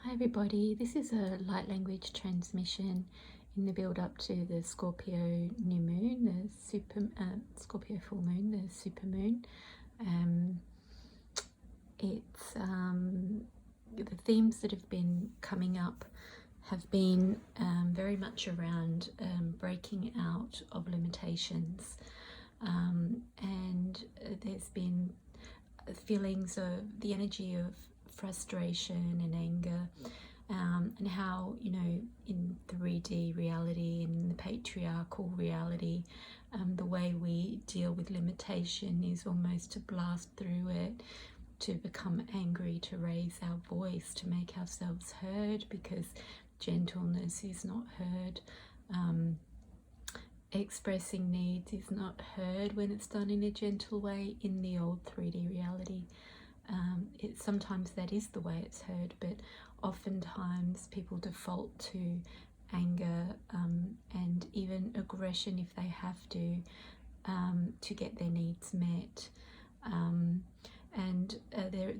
Hi everybody, this is a light language transmission in the build up to the Scorpio new moon, Scorpio full moon, the super moon. It's the themes that have been coming up have been very much around breaking out of limitations, and there's been feelings of the energy of frustration and anger, and how, you know, in 3D reality, in the patriarchal reality, the way we deal with limitation is almost to blast through it, to become angry, to raise our voice, to make ourselves heard, because gentleness is not heard. Expressing needs is not heard when it's done in a gentle way in the old 3D reality. Sometimes that is the way it's heard, but oftentimes people default to anger and even aggression if they have to get their needs met.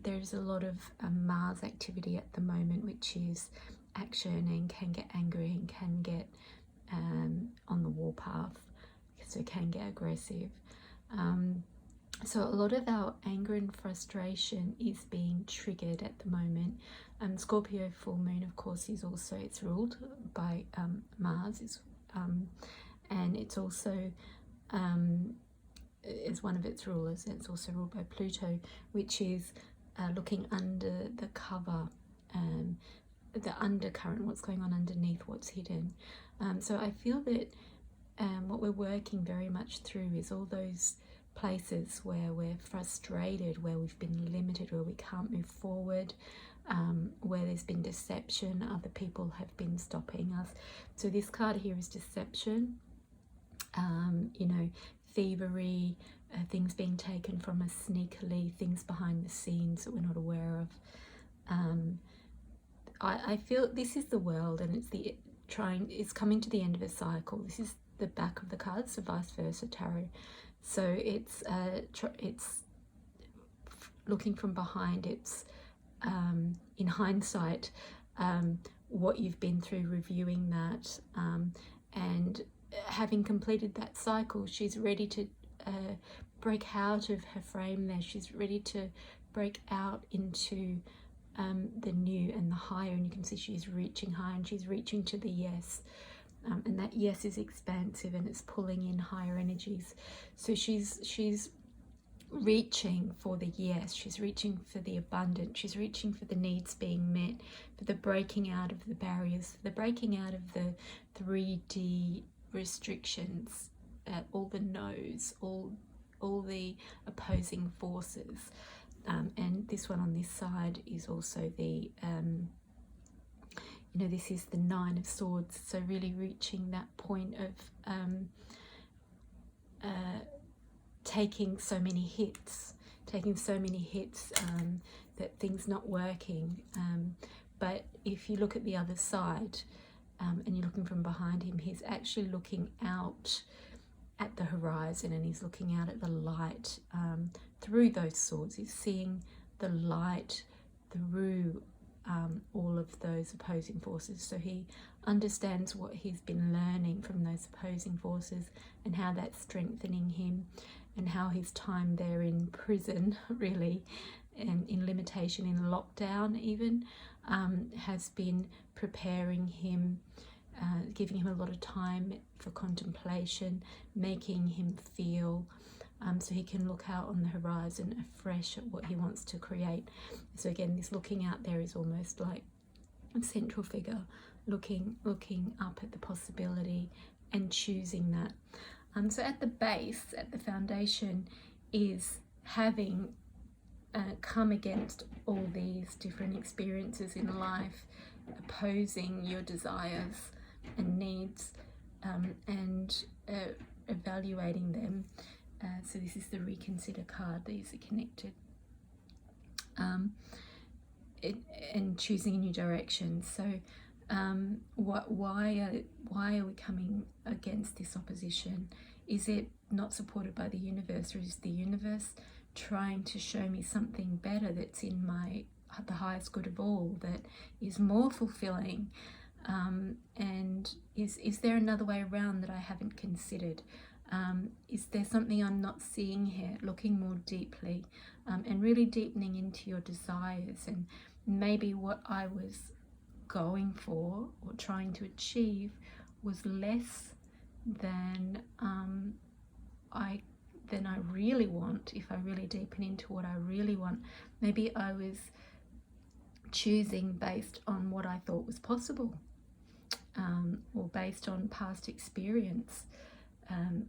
There's a lot of Mars activity at the moment, which is action and can get angry and can get on the warpath, so can get aggressive. So a lot of our anger and frustration is being triggered at the moment. Scorpio full moon, of course, is also, it's ruled by Mars, and it's also is one of its rulers, and it's also ruled by Pluto, which is looking under the cover, the undercurrent, what's going on underneath, what's hidden. So I feel that what we're working very much through is all those places where we're frustrated, where we've been limited, where we can't move forward, where there's been deception, other people have been stopping us. So this card here is deception, you know, thievery, things being taken from us sneakily, things behind the scenes that we're not aware of. I feel this is the world, and it's coming to the end of a cycle. This is the back of the cards, the vice versa tarot. So it's looking from behind. It's in hindsight, what you've been through, reviewing that, and having completed that cycle, she's ready to break out of her frame there. She's ready to break out into the new and the higher, and you can see she's reaching high, and she's reaching to the yes. And that yes is expansive, and it's pulling in higher energies. So she's reaching for the yes, she's reaching for the abundance, she's reaching for the needs being met, for the breaking out of the barriers, for the breaking out of the 3D restrictions, all the no's, all the opposing forces. And this one on this side is also the you know, this is the 9 of Swords, so really reaching that point of taking so many hits, that things not working. But if you look at the other side, and you're looking from behind him, he's actually looking out at the horizon, and he's looking out at the light through those swords. He's seeing the light through all of those opposing forces. So he understands what he's been learning from those opposing forces, and how that's strengthening him, and how his time there in prison, really, and in limitation, in lockdown even, has been preparing him, giving him a lot of time for contemplation, making him feel, so he can look out on the horizon afresh at what he wants to create. So again, this looking out there is almost like a central figure looking up at the possibility and choosing that. So at the base, at the foundation, is having come against all these different experiences in life, opposing your desires and needs, and evaluating them. So this is the reconsider card. These are connected, and choosing a new direction. So why are we coming against this opposition? Is it not supported by the universe, or is the universe trying to show me something better that's in my the highest good of all, that is more fulfilling? And is there another way around that I haven't considered? Is there something I'm not seeing here? Looking more deeply, and really deepening into your desires, and maybe what I was going for or trying to achieve was less than I really want. If I really deepen into what I really want, maybe I was choosing based on what I thought was possible, or based on past experience.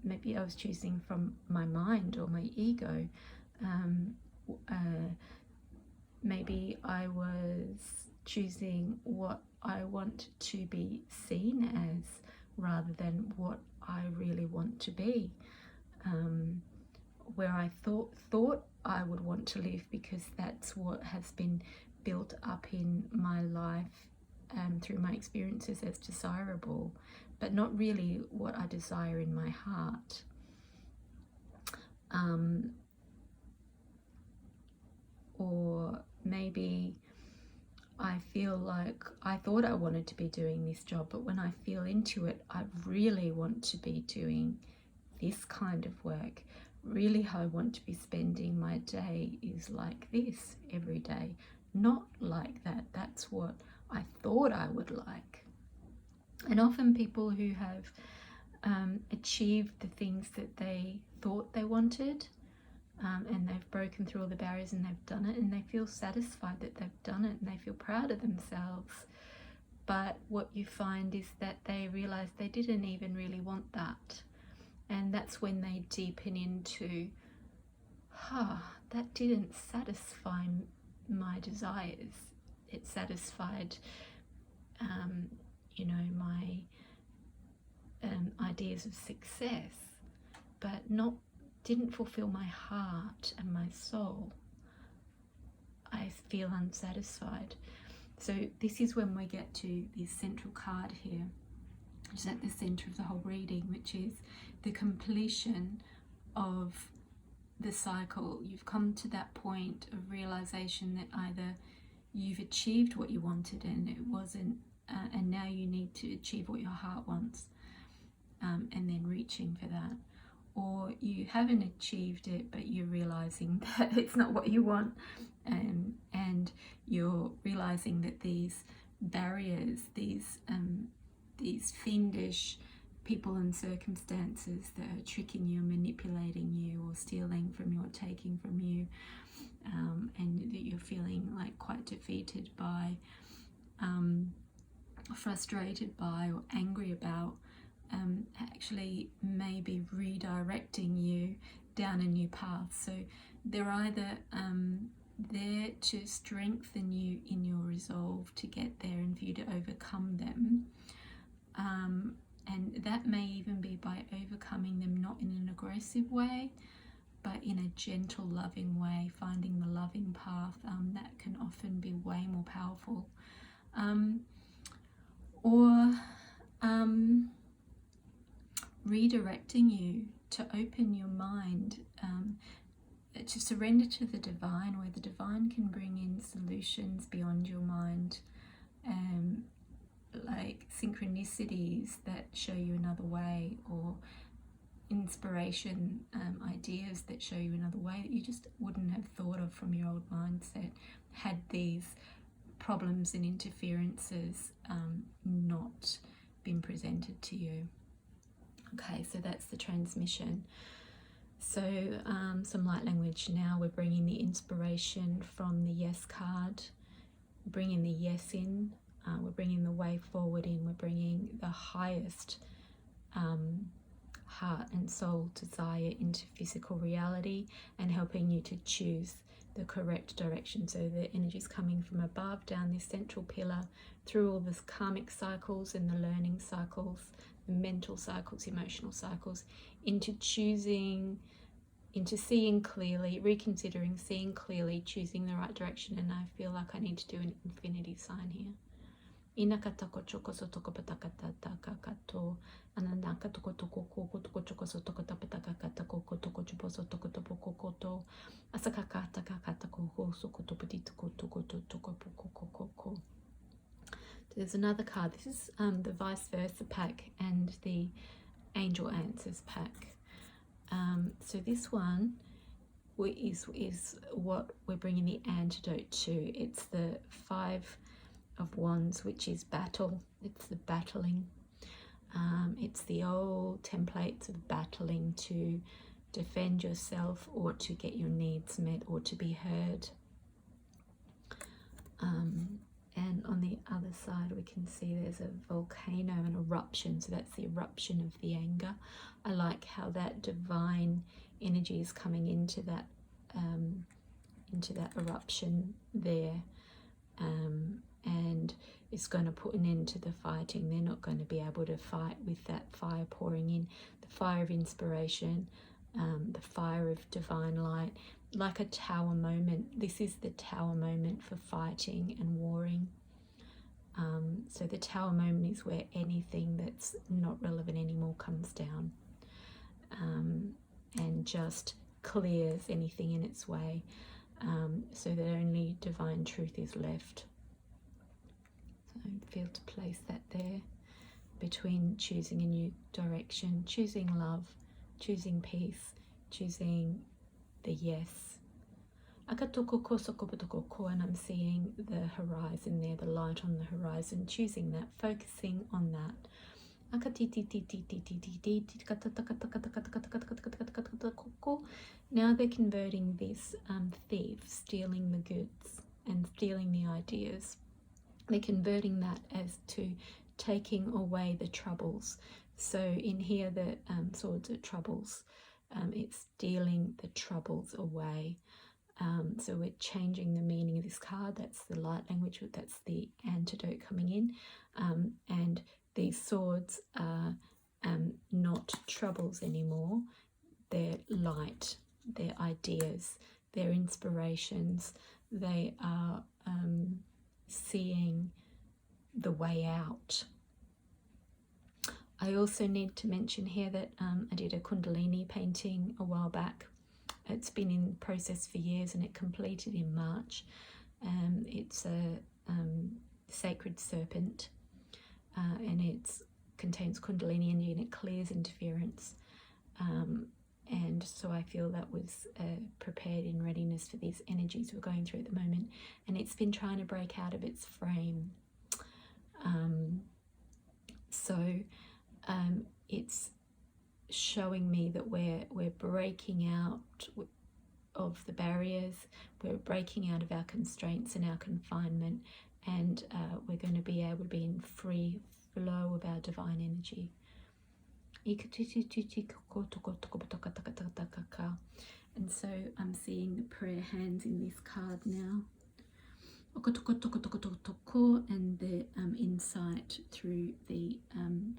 Maybe I was choosing from my mind or my ego. Maybe I was choosing what I want to be seen as rather than what I really want to be. Where I thought I would want to live, because that's what has been built up in my life through my experiences as desirable, but not really what I desire in my heart. Or maybe I feel like I thought I wanted to be doing this job, but when I feel into it, I really want to be doing this kind of work. Really, how I want to be spending my day is like this every day, not like that. That's what I thought I would like. And often people who have achieved the things that they thought they wanted, and they've broken through all the barriers and they've done it, and they feel satisfied that they've done it, and they feel proud of themselves. But what you find is that they realize they didn't even really want that. And that's when they deepen into, that didn't satisfy my desires. It satisfied, my ideas of success, but didn't fulfill my heart and my soul. I feel unsatisfied. So this is when we get to this central card here, which is at the center of the whole reading, which is the completion of the cycle. You've come to that point of realization that either you've achieved what you wanted and it wasn't, and now you need to achieve what your heart wants, and then reaching for that. Or you haven't achieved it, but you're realizing that it's not what you want, and you're realizing that these barriers, these fiendish people and circumstances that are tricking you, manipulating you, or stealing from you, or taking from you, and that you're feeling like quite defeated by, frustrated by, or angry about, actually maybe redirecting you down a new path. So they're either there to strengthen you in your resolve to get there and for you to overcome them, and that may even be by overcoming them not in an aggressive way, but in a gentle, loving way, finding the loving path. That can often be way more powerful. Or redirecting you to open your mind, to surrender to the divine, where the divine can bring in solutions beyond your mind, like synchronicities that show you another way, or inspiration, ideas that show you another way that you just wouldn't have thought of from your old mindset, had these problems and interferences not been presented to you. Okay, so that's the transmission. So some light language now. We're bringing the inspiration from the yes card, bringing the yes in, we're bringing the way forward in, we're bringing the highest heart and soul desire into physical reality, and helping you to choose the correct direction. So the energy is coming from above down this central pillar, through all this karmic cycles and the learning cycles, the mental cycles, emotional cycles, into choosing, into seeing clearly, reconsidering, seeing clearly, choosing the right direction. And I feel like I need to do an infinity sign here. Inakatako choko sotoko patakata to ananaka toko toko koko toko choko sotoko tapataka koko toko chupo sotoko topo koko to asakakata kakata koko soko topo toko toko toko koko koko. There's another card. This is the vice versa pack and the angel answers pack. So this one is what we're bringing the antidote to. It's the 5 of Wands, which is battle. It's the battling. It's the old templates of battling to defend yourself or to get your needs met or to be heard. And on the other side we can see there's a volcano, an eruption, so that's the eruption of the anger. I like how that divine energy is coming into that eruption there, and it's going to put an end to the fighting. They're not going to be able to fight with that fire pouring in, the fire of inspiration, the fire of divine light, like a tower moment. This is the tower moment for fighting and warring. So the tower moment is where anything that's not relevant anymore comes down, and just clears anything in its way, so that only divine truth is left. So I feel to place that there between choosing a new direction, choosing love, choosing peace, choosing the yes. And I'm seeing the horizon there, the light on the horizon, choosing that, focusing on that. Now they're converting this thief, stealing the goods and stealing the ideas. They're converting that as to taking away the troubles. So in here the swords are troubles. It's stealing the troubles away. So we're changing the meaning of this card. That's the light language, that's the antidote coming in. And these swords are not troubles anymore. They're light, they're ideas, they're inspirations. They are seeing the way out. I also need to mention here that I did a Kundalini painting a while back. It's been in process for years and it completed in March. It's a sacred serpent, and it contains Kundalini energy and it clears interference. And so I feel that was prepared in readiness for these energies we're going through at the moment. And it's been trying to break out of its frame. It's showing me that we're breaking out of the barriers, we're breaking out of our constraints and our confinement, and we're going to be able to be in free flow of our divine energy. And so I'm seeing the prayer hands in this card now, and the insight through the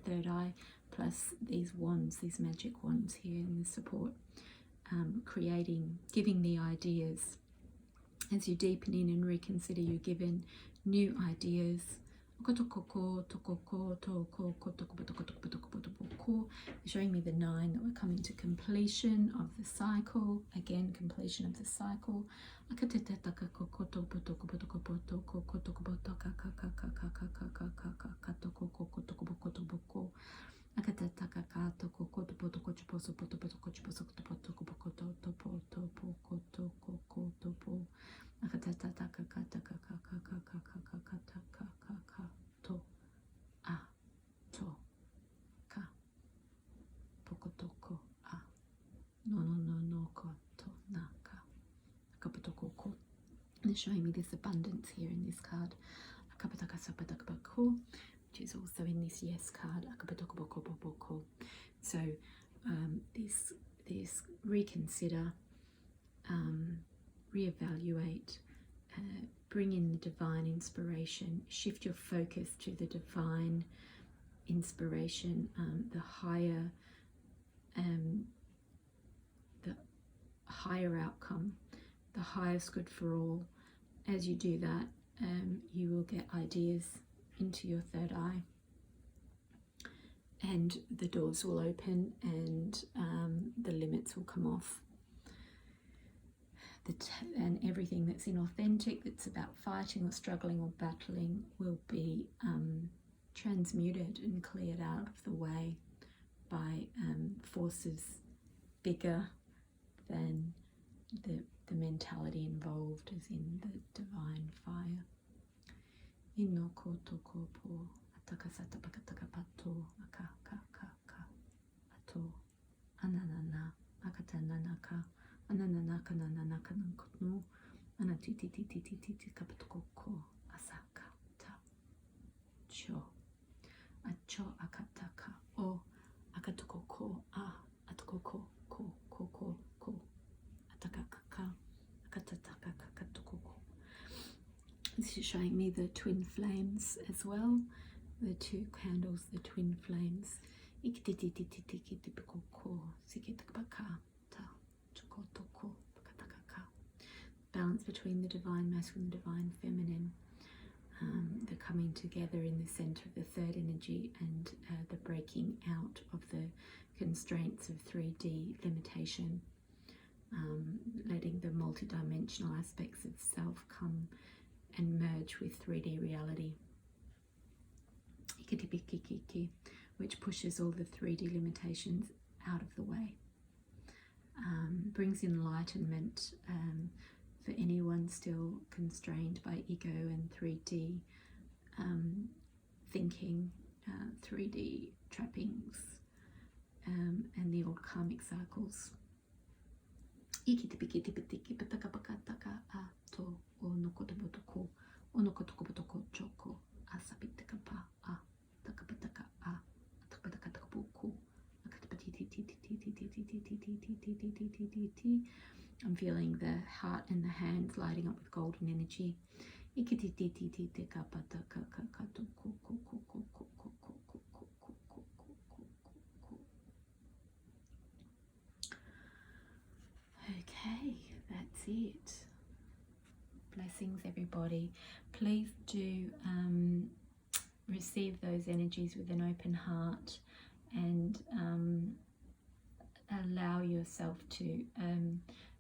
third eye, plus these wands, these magic wands here in the support, giving the ideas. As you deepen in and reconsider, you're given new ideas. Showing me the 9, that we're coming to completion of the cycle. Again, completion of the cycle. They're showing me this abundance here in this card, which is also in this yes card. So this reconsider, reevaluate, bring in the divine inspiration, shift your focus to the divine inspiration, the higher outcome, the highest good for all. As you do that, you will get ideas, into your third eye, and the doors will open and the limits will come off. And everything that's inauthentic, that's about fighting or struggling or battling, will be transmuted and cleared out of the way by forces bigger than the mentality involved, as in the divine fire. Inoko toko po atakasata pakataka pato akakaka ato ananana akatananaka anananaka nananaka nankotno anatitititititi kapatoko asaka ta cho acho akataka o akatoko a atoko ko atakaka akatataka kakatoko. This is showing me the twin flames as well, the two candles, the twin flames. Balance between the divine masculine and divine feminine, the coming together in the center of the third energy, and the breaking out of the constraints of 3D limitation, letting the multidimensional aspects of self come and merge with 3D reality, which pushes all the 3D limitations out of the way, brings enlightenment for anyone still constrained by ego and 3D thinking, 3D trappings, and the old karmic cycles. I'm feeling the heart and the hands lighting up with golden energy. Okay, that's it. Blessings, everybody. Please do receive those energies with an open heart, and allow yourself to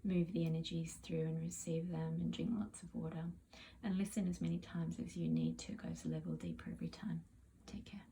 move the energies through and receive them, and drink lots of water and listen as many times as you need to. It goes a level deeper every time. Take care.